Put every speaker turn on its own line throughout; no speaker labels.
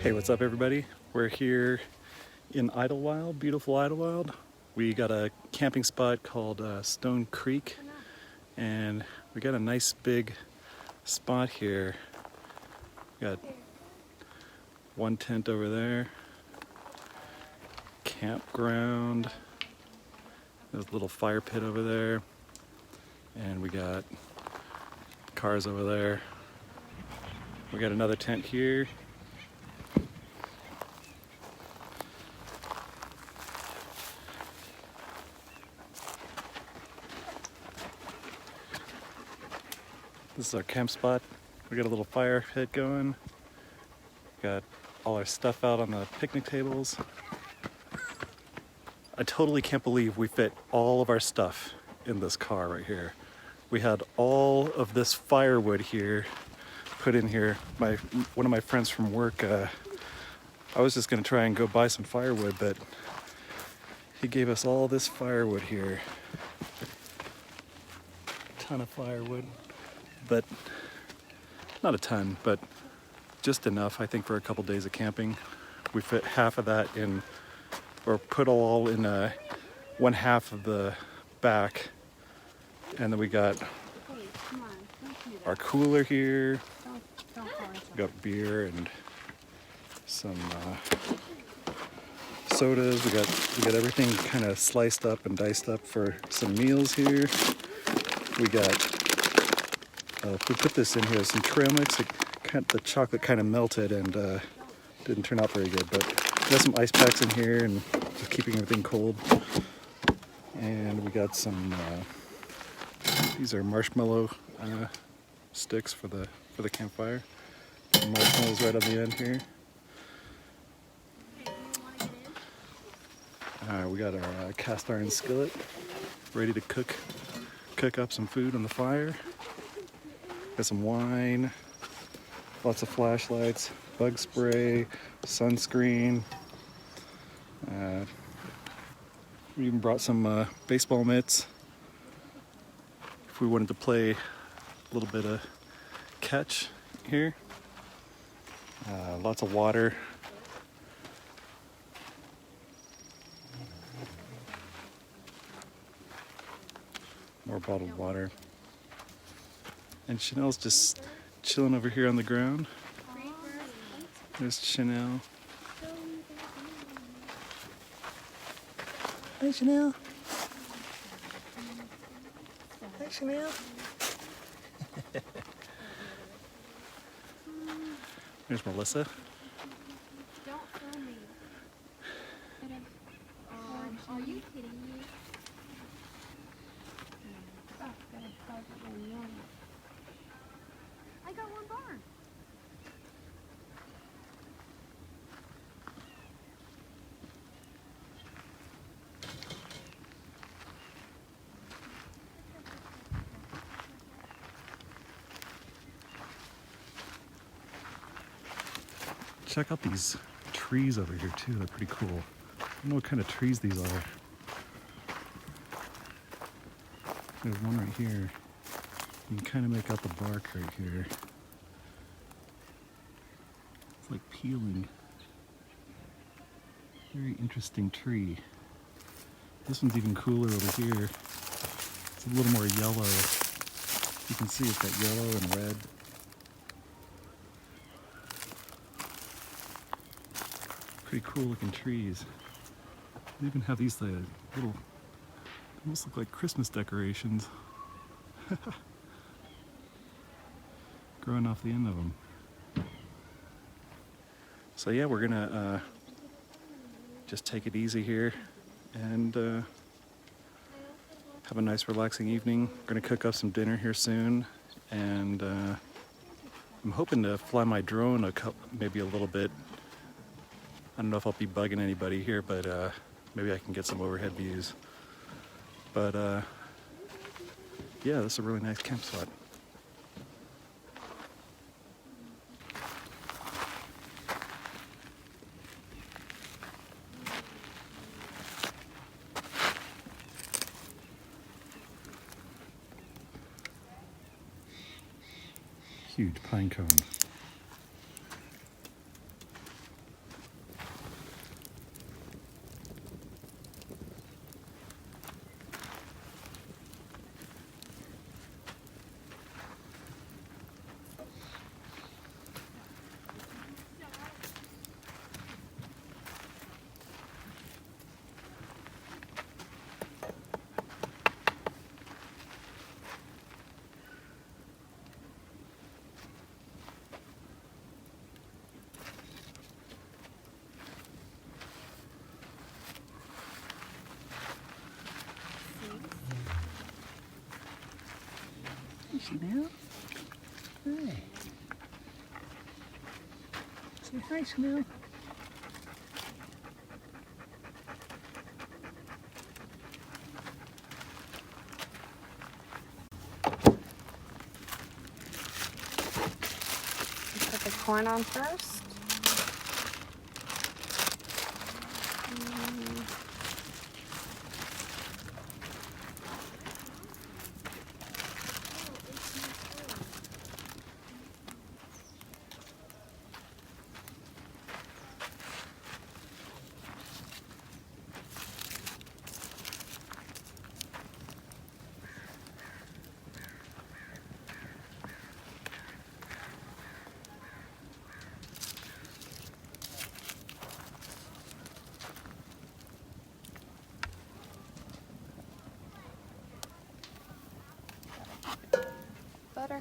Hey, what's up everybody? We're here in Idylwild, beautiful Idylwild. We got a camping spot called Stone Creek, and we got a nice big spot here. We got one tent over there, campground, there's a little fire pit over there, and we got cars over there. We got another tent here. This is our camp spot. We got a little fire pit going. Got all our stuff out on the picnic tables. I totally can't believe we fit all of our stuff in this car right here. We had all of this firewood here put in here. One of my friends from work, I was just gonna try and go buy some firewood, but he gave us all this firewood here. Ton of firewood. But not a ton, but just enough, I think, for a couple days of camping. We fit half of that in, or put all in one half of the back, and then we got our cooler here. We got beer and some sodas. We got everything kind of sliced up and diced up for some meals here. We got. We put this in here, some trail mix. The chocolate kind of melted and didn't turn out very good, but we got some ice packs in here and just keeping everything cold. And we got some, these are marshmallow sticks for the campfire. Some marshmallows right on the end here. We got our cast iron skillet ready to cook up some food on the fire. Got some wine, lots of flashlights, bug spray, sunscreen. We even brought some baseball mitts if we wanted to play a little bit of catch here. Lots of water. More bottled water. And Chanel's just chilling over here on the ground. There's Chanel. Hi, Chanel. Hi, Chanel. There's Melissa.
Don't film me. Are you kidding me? I got one barn.
Check out these trees over here too, they're pretty cool. I don't know what kind of trees these are. There's one right here. You can kind of make out the bark right here. It's like peeling. Very interesting tree. This one's even cooler over here. It's a little more yellow. You can see it's got yellow and red. Pretty cool looking trees. They even have these little, almost look like Christmas decorations. Growing off the end of them. So yeah, we're gonna just take it easy here and have a nice relaxing evening. We're gonna cook up some dinner here soon, and I'm hoping to fly my drone maybe a little bit. I don't know if I'll be bugging anybody here, but maybe I can get some overhead views. But yeah, this is a really nice camp spot. Huge pine cone.
Chanel. Hi. Say hi, Chanel.
Put the corn on first. Butter.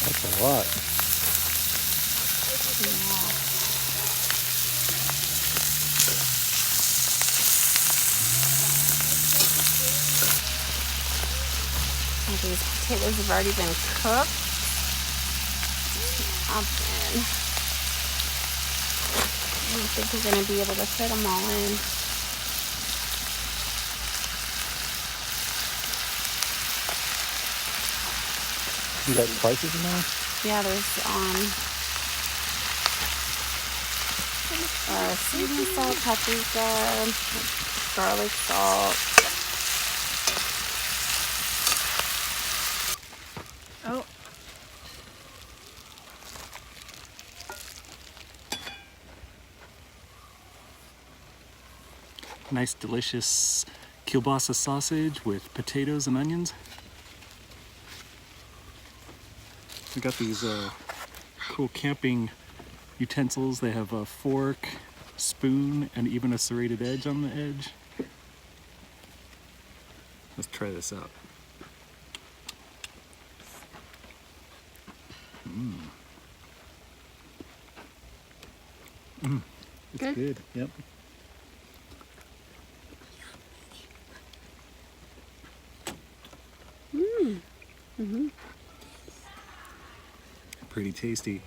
That's a lot.
These potatoes have already been cooked. Oven. I don't think we're going to be able to fit them all in.
You got spices in there?
Yeah, there's seasoned salt, paprika, garlic salt.
Oh.
Nice, delicious kielbasa sausage with potatoes and onions. We got these cool camping utensils. They have a fork, spoon, and even a serrated edge on the edge. Let's try this out. It's good. Yep. Pretty tasty.